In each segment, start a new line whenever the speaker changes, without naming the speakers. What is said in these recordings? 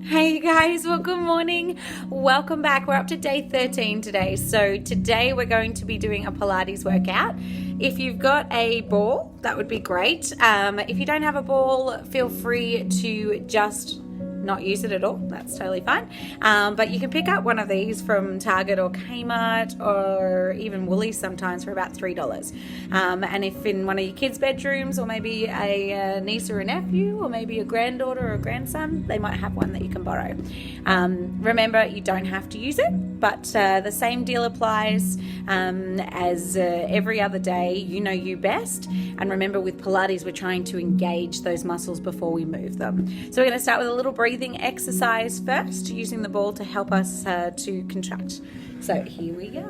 Hey guys, well, good morning. Welcome back. We're up to day 13 today. So today we're going to be doing a Pilates workout. If you've got a ball, that would be great. If you don't have a ball, feel free to just not use it at all. That's totally fine. But you can pick up one of these from Target or Kmart or even Woolies sometimes for about $3. And if in one of your kids' bedrooms, or maybe a niece or a nephew, or maybe a granddaughter or a grandson, they might have one that you can borrow. Remember, you don't have to use it, but the same deal applies as every other day. You know you best. And remember, with Pilates, we're trying to engage those muscles before we move them. So we're going to start with a little breathing exercise first, using the ball to help us to contract. So here we go.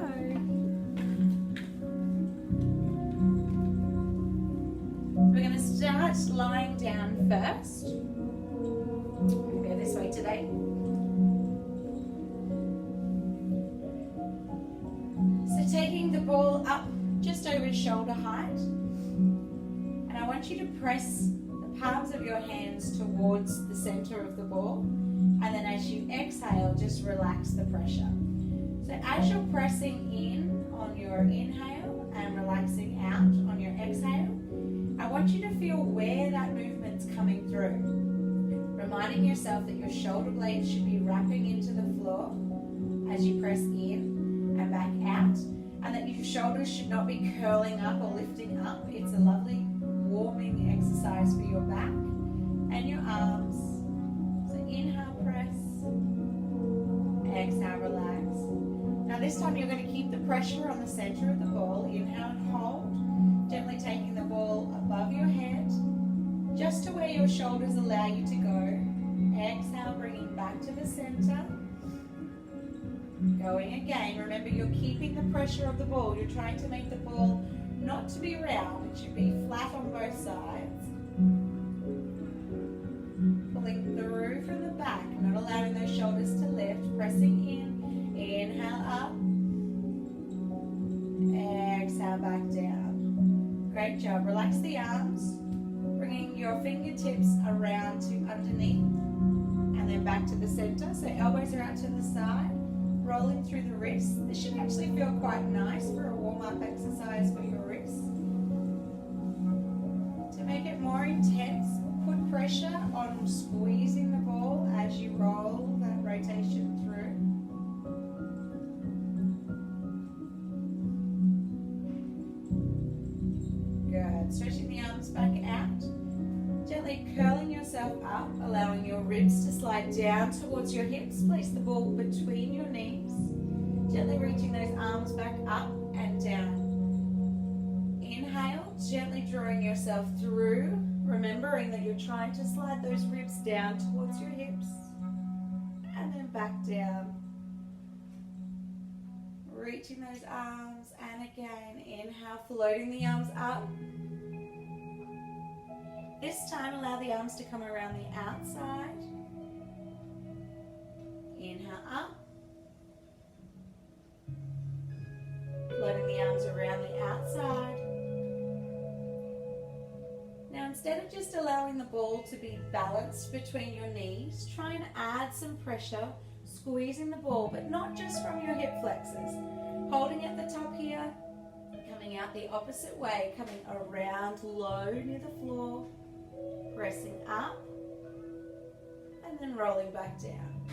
We're going to start lying down first. We'll go this way today. So taking the ball up just over shoulder height. And I want you to press the palms of your hands towards the center of the ball. And then as you exhale, just relax the pressure. So as you're pressing in on your inhale and relaxing out on your exhale, I want you to feel where that movement's coming through. Reminding yourself that your shoulder blades should be wrapping into the floor as you press in and back out, and that your shoulders should not be curling up or lifting up. It's a lovely warming exercise for your back and your arms. So inhale, press, exhale, relax. Now this time you're going to keep the pressure on the center of the ball. Inhale and hold, gently taking the ball above your head, just to where your shoulders allow you to go. Exhale, bringing back to the center. Going again. Remember, you're keeping the pressure of the ball. You're trying to make the ball not to be round. It should be flat on both sides. Pulling through from the back, not allowing those shoulders to lift. Pressing in. Inhale up. Exhale back down. Great job. Relax the arms. Bringing your fingertips around to underneath. And then back to the center. So elbows are out to the side. Rolling through the wrists. This should actually feel quite nice for a warm-up exercise for your wrists. To make it more intense, put pressure on squeezing the ball as you roll that rotation through. Good. Stretching the arms back out. Gently curling yourself up, allowing your ribs to slide down towards your hips. Place the ball between your knees. Gently reaching those arms back up and down. Inhale, gently drawing yourself through, remembering that you're trying to slide those ribs down towards your hips. And then back down. Reaching those arms, and again, inhale, floating the arms up. This time, allow the arms to come around the outside. Inhale up. Floating the arms around the outside. Now, instead of just allowing the ball to be balanced between your knees, try and add some pressure, squeezing the ball, but not just from your hip flexors. Holding at the top here, coming out the opposite way, coming around low near the floor. Pressing up and then rolling back down.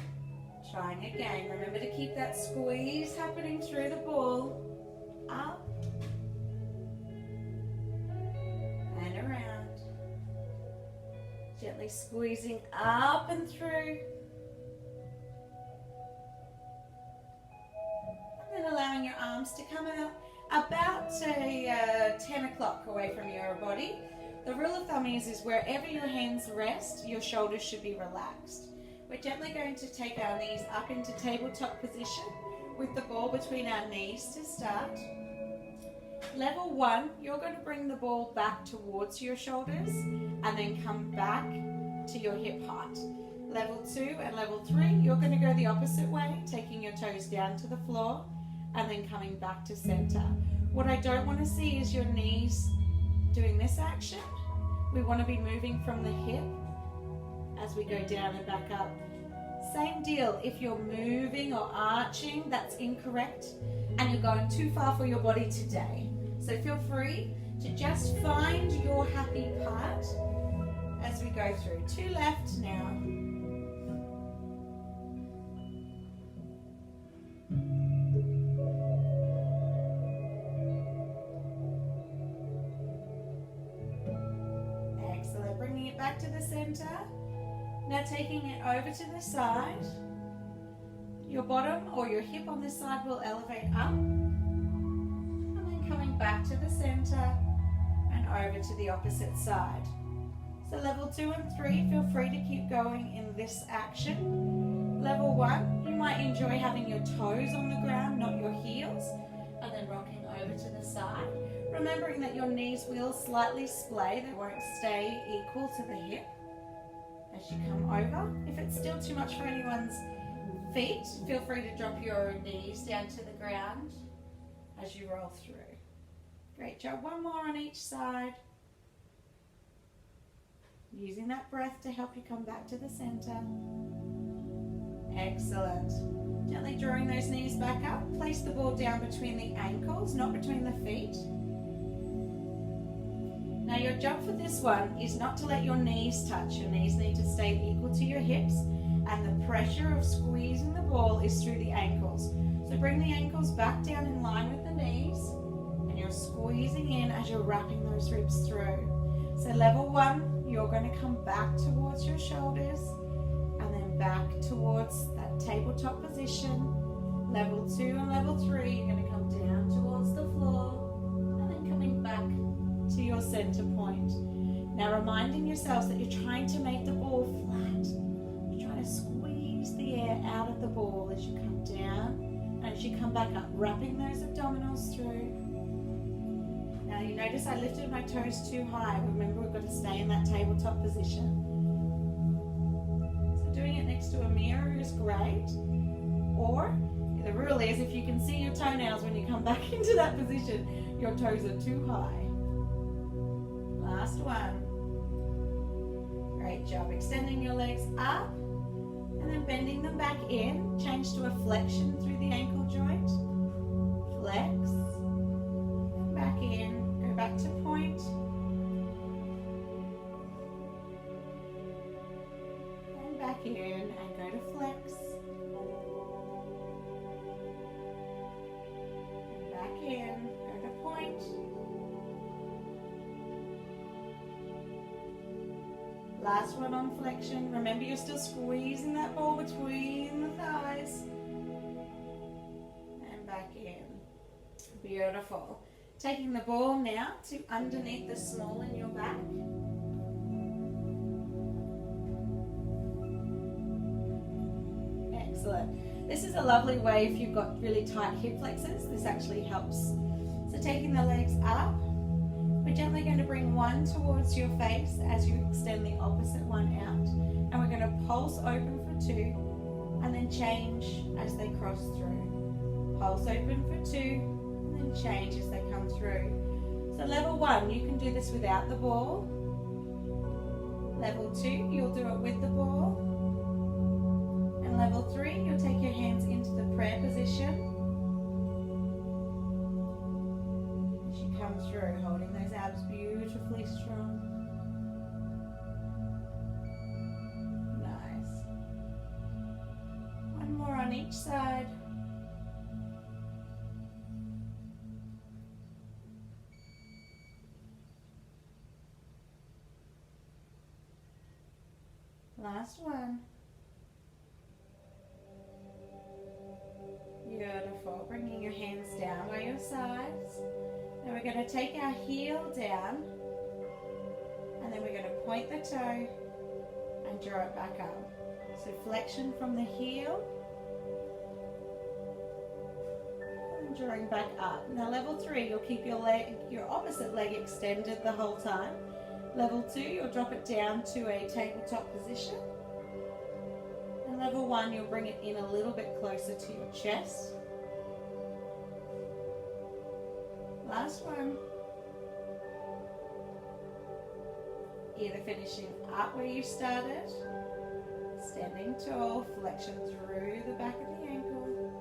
Trying again. Remember to keep that squeeze happening through the ball. Up and around. Gently squeezing up and through. And then allowing your arms to come out about 10 o'clock away from your body. The rule of thumb is wherever your hands rest, your shoulders should be relaxed. We're gently going to take our knees up into tabletop position with the ball between our knees to start. Level 1, you're going to bring the ball back towards your shoulders and then come back to your hip height. Level 2 and level 3, you're going to go the opposite way, taking your toes down to the floor and then coming back to center. What I don't want to see is your knees doing this action. We want to be moving from the hip as we go down and back up Same deal, if you're moving or arching, that's incorrect and you're going too far for your body today. So feel free to just find your happy part as we go through. 2 left now. Excellent, bringing it back to the center. Now taking it over to the side. Your bottom or your hip on this side will elevate up. And then coming back to the center and over to the opposite side. So level 2 and 3, feel free to keep going in this action. Level 1, you might enjoy having your toes on the ground, not your heels, and then rocking over to the side. Remembering that your knees will slightly splay, they won't stay equal to the hip as you come over. If it's still too much for anyone's feet, feel free to drop your knees down to the ground as you roll through. Great job. One more on each side. Using that breath to help you come back to the center. Excellent. Gently drawing those knees back up. Place the ball down between the ankles, not between the feet. Now your job for this one is not to let your knees touch. Your knees need to stay equal to your hips, and the pressure of squeezing the ball is through the ankles. So bring the ankles back down in line with the knees, and you're squeezing in as you're wrapping those ribs through. So level 1, you're going to come back towards your shoulders, and then back towards that tabletop position. Level 2 and level 3, you're going to come down towards the floor, and then coming back to your center point. Now reminding yourselves that you're trying to make the ball flat. You're trying to squeeze the air out of the ball as you come down and as you come back up, wrapping those abdominals through. Now you notice I lifted my toes too high. Remember, we've got to stay in that tabletop position. So doing it next to a mirror is great. Or the rule is, if you can see your toenails when you come back into that position, your toes are too high. Last one. Great job. Extending your legs up and then bending them back in. Change to a flexion through the ankle joint. Flex. And back in. Go back to point. And back in and go to flex. And back in. Go to point. Last one on flexion. Remember, you're still squeezing that ball between the thighs. And back in. Beautiful. Taking the ball now to underneath the small in your back. Excellent. This is a lovely way if you've got really tight hip flexors. This actually helps. So taking the legs up. We're gently going to bring one towards your face as you extend the opposite one out. And we're going to pulse open for 2 and then change as they cross through. Pulse open for 2 and then change as they come through. So level 1, you can do this without the ball. Level 2, you'll do it with the ball. And level 3, you'll take your hands into the prayer position. Come through, holding those abs beautifully strong. Nice. One more on each side. Last one. Beautiful. Bringing your hands down by your sides. Now we're going to take our heel down and then we're going to point the toe and draw it back up. So flexion from the heel and drawing back up. Now level 3, you'll keep your opposite leg extended the whole time. Level 2, you'll drop it down to a tabletop position. And level 1, you'll bring it in a little bit closer to your chest. Last one. Either finishing up where you started, Standing tall, flexion through the back of the ankle.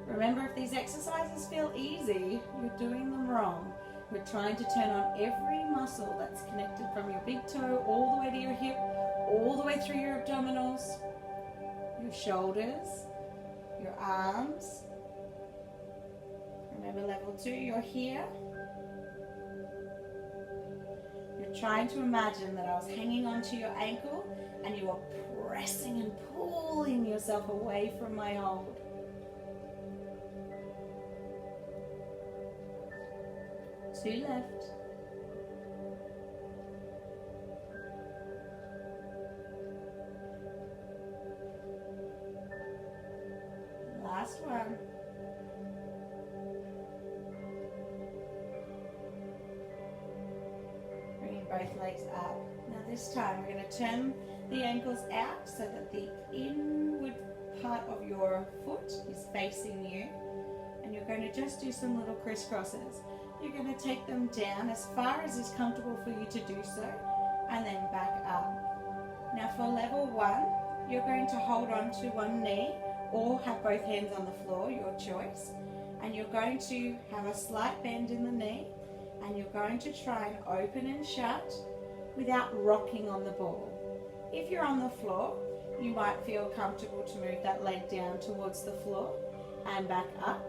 Remember, if these exercises feel easy, you're doing them wrong. We're trying to turn on every muscle that's connected from your big toe all the way to your hip, all the way through your abdominals, your shoulders, your arms. Remember, level 2, you're here. You're trying to imagine that I was hanging onto your ankle and you are pressing and pulling yourself away from my hold. 2 left. Last one. Bringing both legs up. Now this time we're going to turn the ankles out so that the inward part of your foot is facing you, and you're going to just do some little crisscrosses. You're going to take them down as far as is comfortable for you to do so, and then back up. Now for level 1, you're going to hold on to one knee or have both hands on the floor, your choice, and you're going to have a slight bend in the knee, and you're going to try and open and shut without rocking on the ball. If you're on the floor, you might feel comfortable to move that leg down towards the floor and back up.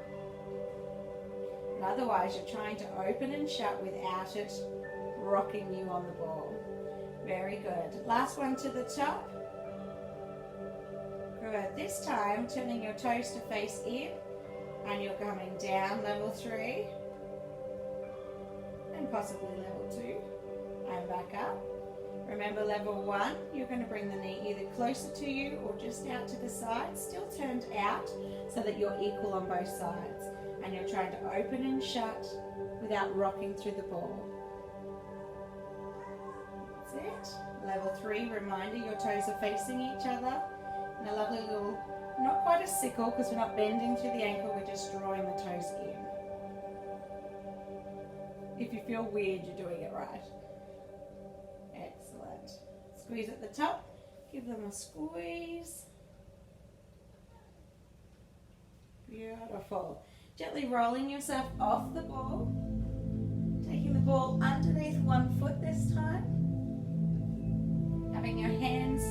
But otherwise, you're trying to open and shut without it rocking you on the ball. Very good. Last one to the top. Good. This time, turning your toes to face in, and you're coming down level 3, and possibly level 2, and back up. Remember, level 1, you're going to bring the knee either closer to you or just out to the side, still turned out so that you're equal on both sides. And you're trying to open and shut without rocking through the ball. That's it. Level 3, reminder, your toes are facing each other. And a lovely little, not quite a sickle because we're not bending through the ankle, we're just drawing the toes in. If you feel weird, you're doing it right. Excellent. Squeeze at the top, give them a squeeze. Beautiful. Gently rolling yourself off the ball, taking the ball underneath one foot this time, having your hands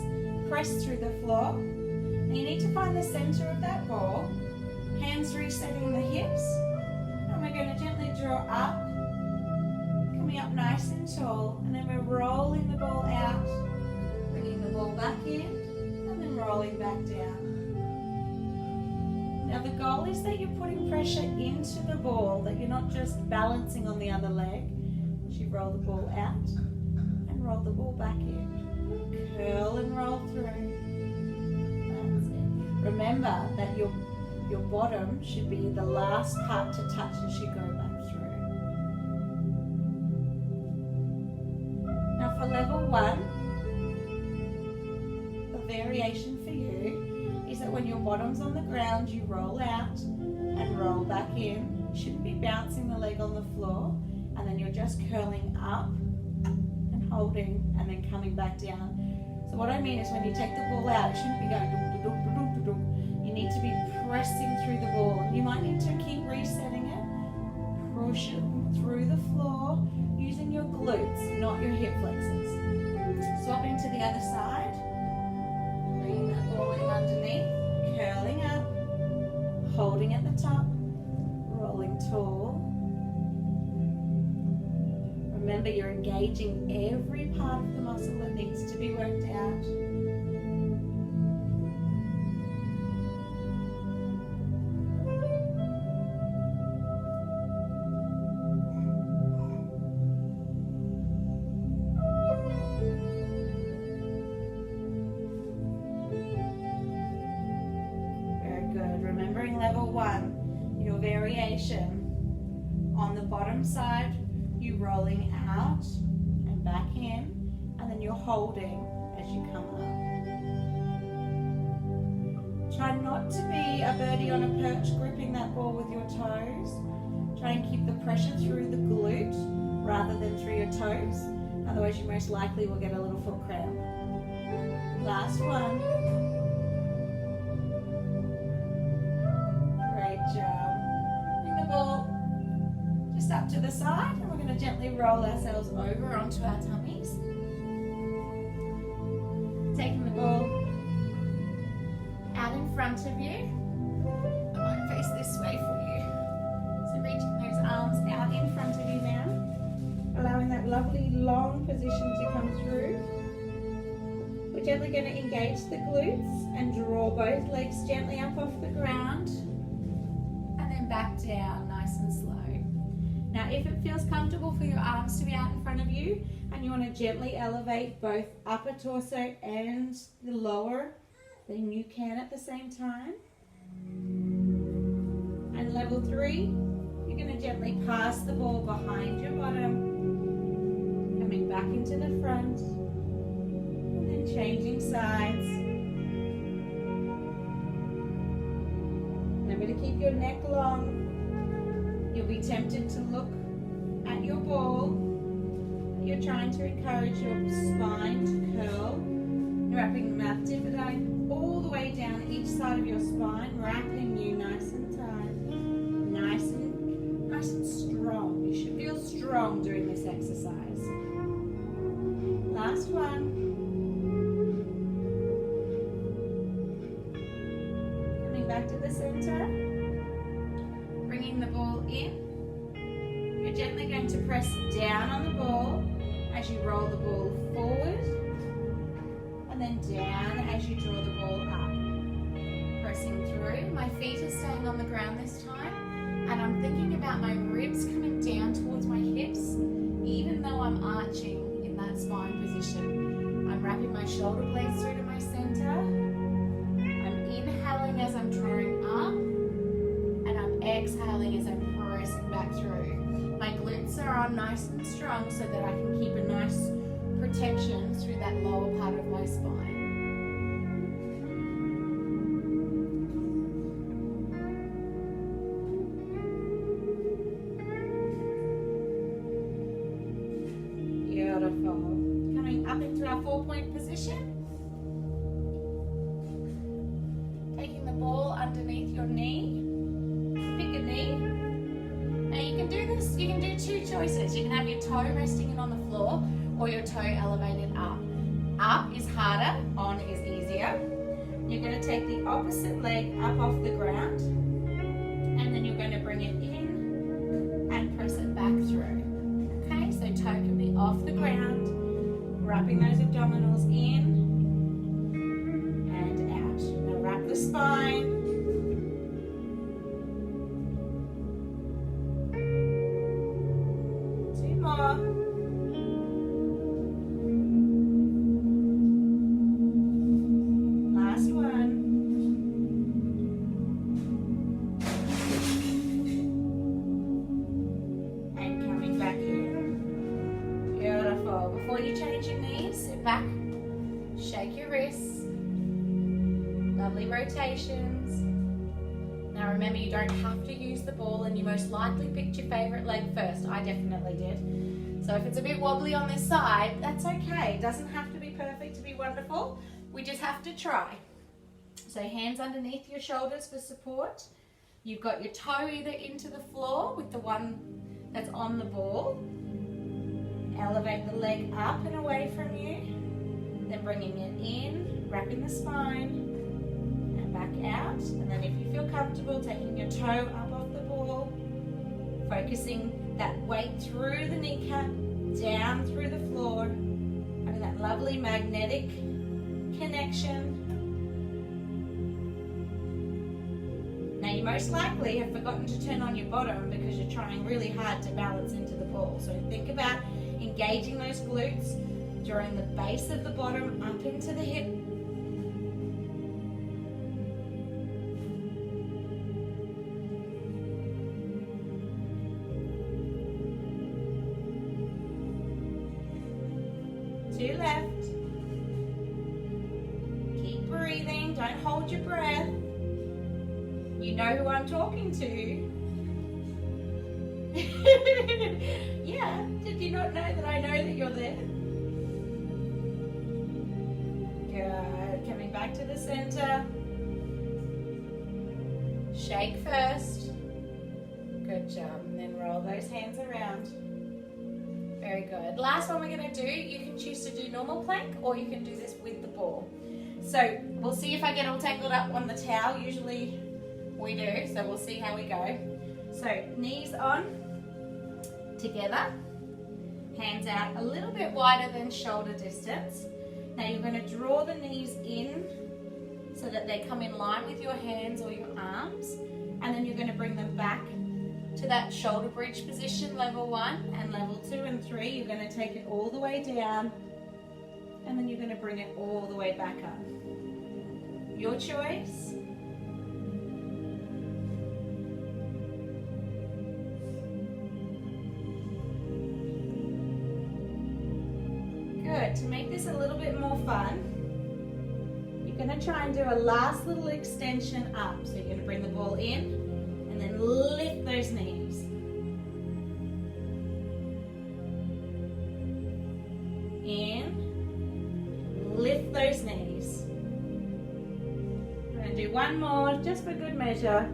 pressed through the floor. And you need to find the center of that ball, hands resetting the hips, and we're going to gently draw up, coming up nice and tall, and then we're rolling the ball out, bringing the ball back in, and then rolling back down. Now the goal is that you're putting pressure into the ball, that you're not just balancing on the other leg. As you roll the ball out and roll the ball back in. Curl and roll through. That's it. Remember that your bottom should be the last part to touch as you go back through. Now for level 1, the variation for you is that when your bottom's on the ground, you roll out and roll back in. You shouldn't be bouncing the leg on the floor, and then you're just curling up and holding and then coming back down. So what I mean is when you take the ball out, it shouldn't be going dunk, dunk, dunk, dunk, dunk. You need to be pressing through the ball. You might need to keep resetting it, push it through the floor using your glutes, not your hip flexors. Swapping to the other side. Bringing that ball in underneath, curling up, holding at the top, rolling tall. Remember, you're engaging every part of the muscle that needs to be worked out. Level 1, your variation. On the bottom side, you rolling out and back in, and then you're holding as you come up. Try not to be a birdie on a perch, gripping that ball with your toes. Try and keep the pressure through the glute rather than through your toes. Otherwise, you most likely will get a little foot cramp. Last one. Great job. Bring the ball just up to the side, and we're going to gently roll ourselves over onto our tummies. Taking the ball out in front of you. I won't face this way for you. So reaching those arms out in front of you now. Allowing that lovely long position to come through. We're gently going to engage the glutes and draw both legs gently up off the ground. And then back down nice and slow. Now if it feels comfortable for your arms to be out in front of you and you want to gently elevate both upper torso and the lower, then you can at the same time. And level 3, you're going to gently pass the ball behind your bottom, coming back into the front, and then changing sides. Remember to keep your neck long. You'll be tempted to look at your ball. You're trying to encourage your spine to curl. You're wrapping the mat dividing all the way down each side of your spine, wrapping you nice and tight, nice and strong. You should feel strong during this exercise. Last one. Coming back to the center. Bringing the ball in. You're gently going to press down on the ball as you roll the ball forward, and then down as you draw the ball up. Pressing through. My feet are staying on the ground this time, and I'm thinking about my ribs coming down towards my hips, even though I'm arching in that spine position. I'm wrapping my shoulder blades through to my center. I'm inhaling as I'm drawing up, and I'm exhaling as I'm pressing back through. My glutes are on nice and strong so that I can keep a nice protection through that lower part of my spine. Beautiful. Coming up into our 4-point position. Taking the ball underneath your knee. Pick a knee. Now you can do this, you can do 2 choices. You can have your toe resting in on the floor or your toe elevated up. Up is harder, on is easier. You're going to take the opposite leg up off the ground, and then you're going to bring it in and press it back through. Okay, so toe can be off the ground, wrapping those abdominals in and out. Now wrap the spine. Last one. And coming back in. Beautiful. Before you change your knees, sit back, shake your wrists. Lovely rotations. Now remember, you don't have to use the ball, and you most likely picked your favorite leg first. I definitely did. So if it's a bit wobbly on this side, that's okay. It doesn't have to be perfect to be wonderful. We just have to try. So hands underneath your shoulders for support. You've got your toe either into the floor with the one that's on the ball. Elevate the leg up and away from you. Then bringing it in, wrapping the spine, and back out. And then if you feel comfortable, taking your toe up off the ball, focusing that weight through the kneecap, down through the floor, having that lovely magnetic connection. Now you most likely have forgotten to turn on your bottom because you're trying really hard to balance into the ball. So think about engaging those glutes, drawing the base of the bottom up into the hip. Two left. Keep breathing, don't hold your breath. You know who I'm talking to. Yeah, did you not know that I know that you're there? Good. back to the center. Shake first. Good job. And then roll those hands around. Very good. Last one we're going to do, you can choose to do normal plank or you can do this with the ball. So we'll see if I get all tangled up on the towel. Usually we do, so we'll see how we go. So knees on, together, hands out a little bit wider than shoulder distance. Now you're going to draw the knees in so that they come in line with your hands or your arms, and then you're going to bring them back to that shoulder bridge position, level 1, and level 2 and 3. You're going to take it all the way down, and then you're going to bring it all the way back up. Your choice. Good. To make this a little bit more fun, you're going to try and do a last little extension up. So you're going to bring the ball in and then lift those knees. In, lift those knees. We're going to do one more just for good measure.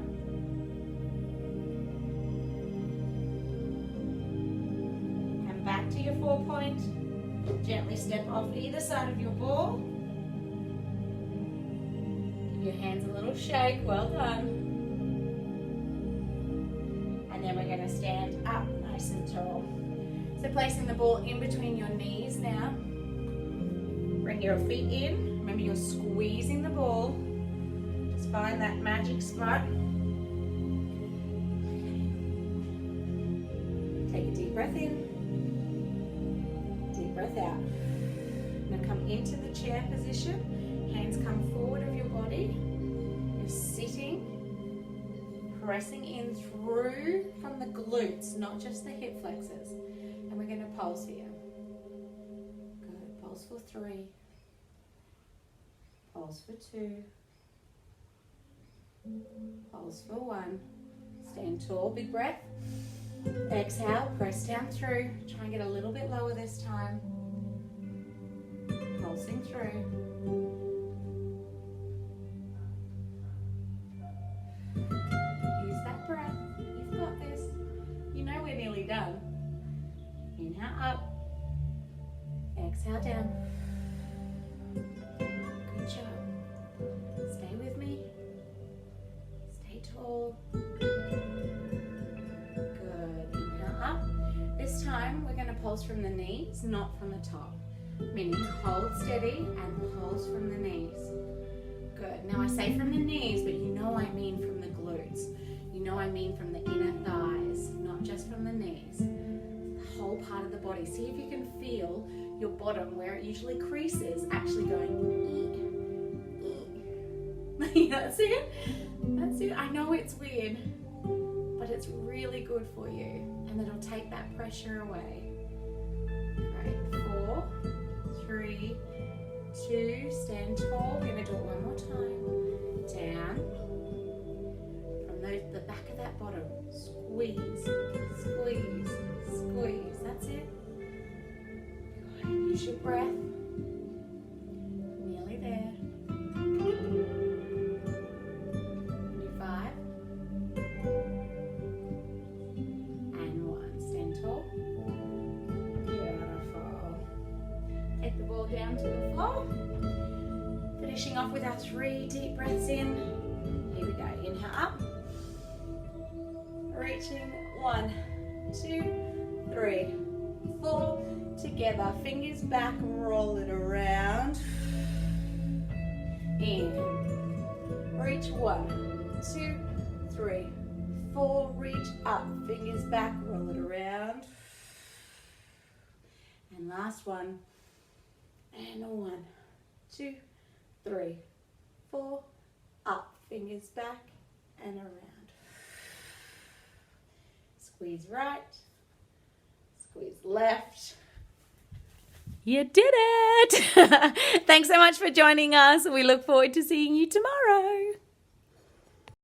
And back to your 4-point. Gently step off either side of your ball. Give your hands a little shake. Well done. And then we're going to stand up nice and tall. So placing the ball in between your knees now. Bring your feet in. Remember, you're squeezing the ball. Just find that magic spot. Take a deep breath in. Deep breath out. Now come into the chair position. Hands come forward of your body. You're sitting, pressing in through from the glutes, not just the hip flexors. And we're going to pulse here. Good. Pulse for 3. Pulse for 2. Pulse for 1. Stand tall, big breath. Exhale, press down through. Try and get a little bit lower this time. Pulsing through. Use that breath. You've got this. You know we're nearly done. Inhale up. Exhale down. Good job. Stay with me. Stay tall. This time we're going to pulse from the knees, not from the top. Meaning hold steady and pulse from the knees. Good. Now I say from the knees, but you know I mean from the glutes. You know I mean from the inner thighs, not just from the knees. The whole part of the body. See if you can feel your bottom where it usually creases actually going That's it? That's it. I know it's weird, but it's really good for you. And it'll take that pressure away. Great. 4, 3, 2, stand tall. We're going to do it one more time. Down. From the back of that bottom. Squeeze, squeeze, squeeze. That's it. Good. Use your breath. Nearly there. Down to the floor. Finishing off with our 3 deep breaths in. Here we go. Inhale up. Reaching. 1, 2, 3, 4. Together. Fingers back. Roll it around. In. Reach. 1, 2, 3, 4. Reach up. Fingers back. Roll it around. And last one. And 1, 2, 3, 4, up, fingers back and around. Squeeze right, squeeze left. You did it! Thanks so much for joining us. We look forward to seeing you tomorrow.